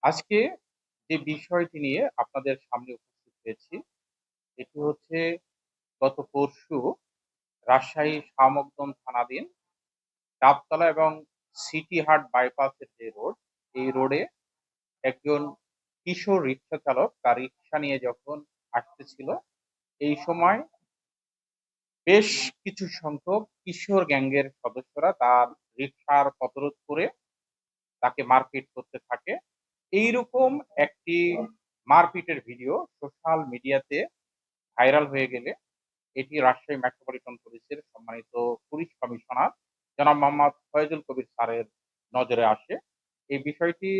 আজকে যে বিষয়টি নিয়ে আপনাদের সামনে উপস্থিত হয়েছি, এটি হচ্ছে গত পরশু রাজশাহী শাহমগদম থানাধীন ডাবতলা এবং সিটি হাট বাইপাসের যে রোড, এই রোডে একজন কিশোর রিক্সা চালক তার রিক্সা নিয়ে যখন আসতেছিল, এই সময় বেশ কিছু সংখ্যক কিশোর গ্যাংয়ের সদস্যরা তার রিক্সার পথরোধ করে তাকে মারপিট করতে থাকে। এইরকম একটি মারপিটের ভিডিও সোশ্যাল মিডিয়াতে ভাইরাল হয়ে গেলে এটি রাজশাহী মেট্রোপলিটন পুলিশের সম্মানিত পুলিশ কমিশনার জনাব মোহাম্মদ ফয়জুল কবির স্যারের নজরে আসে। এই বিষয়টি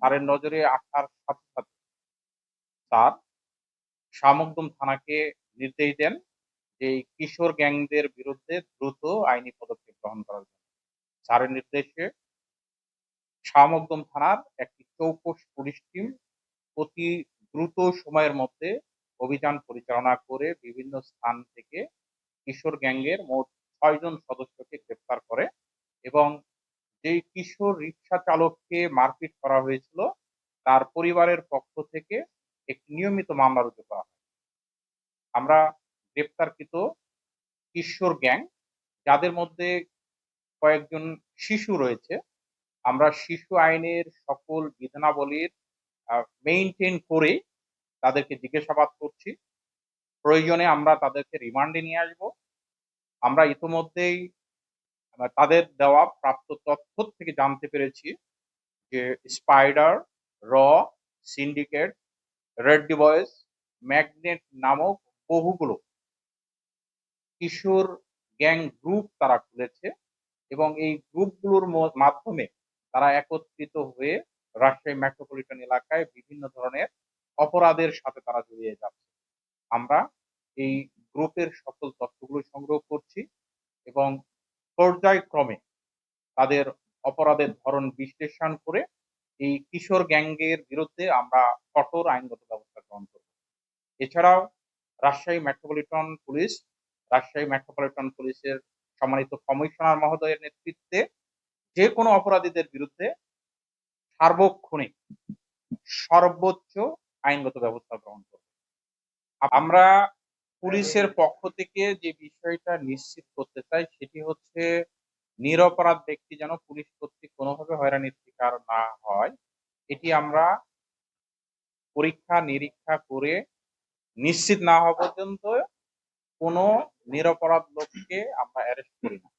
স্যারের নজরে আসার সাথে সাথে স্যার শাহমখদুম থানাকে নির্দেশ দেন যে এই কিশোর গ্যাংদের বিরুদ্ধে দ্রুত আইনি পদক্ষেপ গ্রহণ করার জন্য। স্যারের নির্দেশে শাহমখদুম থানার একটি চৌকস পুলিশ টিম অতি দ্রুত সময়ের মধ্যে অভিযান পরিচালনা করে বিভিন্ন স্থান থেকে কিশোর গ্যাংয়ের মোট ৬ জন সদস্যকে গ্রেপ্তার করে এবং যেই কিশোর রিক্সা চালককে মারপিট করা হয়েছিল তার পরিবারের পক্ষ থেকে একটি নিয়মিত মামলা রুজু করা হয়। আমরা গ্রেপ্তারকৃত কিশোর গ্যাং, যাদের মধ্যে কয়েকজন শিশু রয়েছে, আমরা শিশু আইনের সকল বিধানাবলীর মেইনটেইন করে তাদেরকে জিজ্ঞাসাবাদ করছি। প্রয়োজনে আমরা তাদেরকে রিমান্ডে নিয়ে আসবো। আমরা ইতোমধ্যেই তাদের দেওয়া প্রাপ্ত তথ্য থেকে জানতে পেরেছি যে স্পাইডার, র, সিন্ডিকেট, রেড ডিভয়েস, ম্যাগনেট নামক বহুগুলো কিশোর গ্যাং গ্রুপ তারা খুলেছে এবং এই গ্রুপগুলোর মাধ্যমে তারা একত্রিত হয়ে রাজশাহী মেট্রোপলিটন এলাকায় বিভিন্ন ধরনের অপরাধের সাথে তারা জড়িয়ে যাচ্ছে। আমরা এই গ্রুপের সকল তথ্যগুলো সংগ্রহ করছি এবং পর্যায়ক্রমে তাদের অপরাধের ধরন বিশ্লেষণ করে এই কিশোর গ্যাংয়ের বিরুদ্ধে আমরা কঠোর আইনগত ব্যবস্থা গ্রহণ করব। এছাড়াও রাজশাহী মেট্রোপলিটন পুলিশের সম্মানিত কমিশনার মহোদয়ের নেতৃত্বে যে কোনো অপরাধীদের বিরুদ্ধে সার্বক্ষণিক সর্বোচ্চ আইনগত ব্যবস্থা গ্রহণ করব। আমরা পুলিশের পক্ষ থেকে যে বিষয়টা নিশ্চিত করতে চাই সেটি হচ্ছে নিরপরাধ ব্যক্তি যেন পুলিশ কর্তৃক কোনোভাবে হয়রানির শিকার না হয়। এটি আমরা পরীক্ষা নিরীক্ষা করে নিশ্চিত না হওয়া পর্যন্ত কোনো নিরপরাধ লোককে আমরা অ্যারেস্ট করি না।